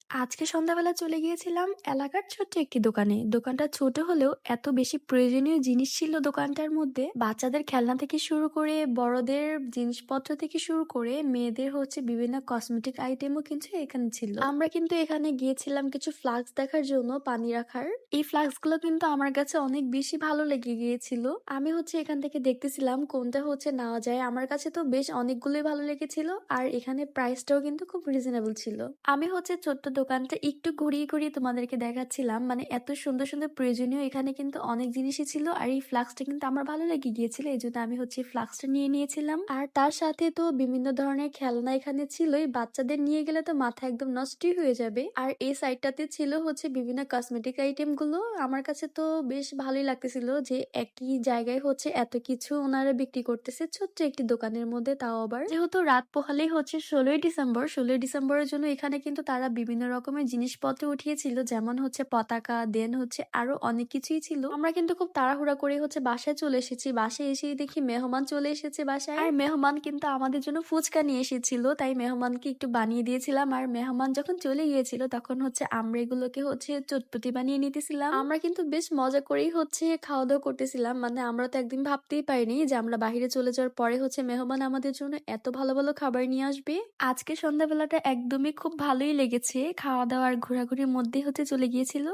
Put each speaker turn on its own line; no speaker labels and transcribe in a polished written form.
আজকে সন্ধ্যাবেলা চলে গিয়েছিলাম এলাকার ছোট্ট একটি দোকানে। দোকানটা ছোট হলেও এত বেশি প্রয়োজনীয় জিনিস ছিল দোকানটার মধ্যে। বাচ্চাদের খেলনা থেকে শুরু করে বড়দের জিনিসপত্র থেকে শুরু করে মেয়েদের হচ্ছে বিভিন্ন কসমেটিক আইটেমও কিন্তু এখানে ছিল। আমরা কিন্তু এখানে গিয়েছিলাম কিছু ফ্লাক্স দেখার জন্য, পানি রাখার। এই ফ্লাক্স গুলো কিন্তু আমার কাছে অনেক বেশি ভালো লেগে গিয়েছিল। আমি হচ্ছে এখান থেকে দেখতেছিলাম কোনটা হচ্ছে নেওয়া যায়। আমার কাছে তো বেশ অনেকগুলোই ভালো লেগেছিল, আর এখানে প্রাইসটাও কিন্তু খুব রিজনেবল ছিল। আমি হচ্ছে ছোট্ট দোকানটা একটু ঘুরিয়ে ঘুরিয়ে তোমাদেরকে দেখাচ্ছিলাম, মানে এত সুন্দর সুন্দর প্রয়োজনীয় এখানে কিন্তু অনেক জিনিসই ছিল। আর এই ফ্লাক্সটা কিন্তু আমার ভালো লেগে গিয়েছিল, এই জন্য আমি হচ্ছে ফ্লাক্সটা নিয়ে নিয়েছিলাম। আর তার সাথে তো বিভিন্ন ধরনের খেলনা এখানে ছিলই। বাচ্চাদের নিয়ে গেলে তো মাথা একদম নষ্টই হয়ে যাবে। আর এই সাইডটাতে ছিল হচ্ছে বিভিন্ন কসমেটিক আইটেম গুলো। আমার কাছে তো বেশ ভালোই লাগতেছিল যে একই জায়গায় হচ্ছে এত কিছু ওনারা বিক্রি করতেছে ছোট্ট একটি দোকানের মধ্যে, তাও আবার যেহেতু রাত পোহালেই হচ্ছে 16ই ডিসেম্বর। 16ই ডিসেম্বরের জন্য এখানে কিন্তু তারা বিভিন্ন রকমের জিনিসপত্র উঠিয়েছিল, যেমন হচ্ছে পতাকা, দেন হচ্ছে আরো অনেক কিছুই ছিল। আমরা কিন্তু খুব তাড়াহুড়া করে হচ্ছে বাসায় চলে এসেছি। বাসায় এসেই দেখি মেহমান চলে এসেছে বাসায়। আর মেহমান কিন্তু আমাদের জন্য ফুচকা নিয়ে এসেছিল, তাই মেহমানকে একটু বানিয়ে দিয়েছিলাম। আর মেহমান যখন চলে গিয়েছিল তখন হচ্ছে আমরা এগুলোকে হচ্ছে চটপটি বানিয়ে নিতেছিলাম। আমরা কিন্তু বেশ মজা করেই হচ্ছে খাওয়া দাওয়া করতেছিলাম। মানে আমরা তো একদিন ভাবতেই পারিনি যে আমরা বাহিরে চলে যাওয়ার পরে হচ্ছে মেহমান আমাদের জন্য এত ভালো ভালো খাবার নিয়ে আসবে। আজকে সন্ধ্যাবেলাটা একদমই খুব ভালোই লেগেছে। খাওয়া দাওয়া আর ঘোরাঘুরির মধ্যেই হচ্ছে চলে গিয়েছিল।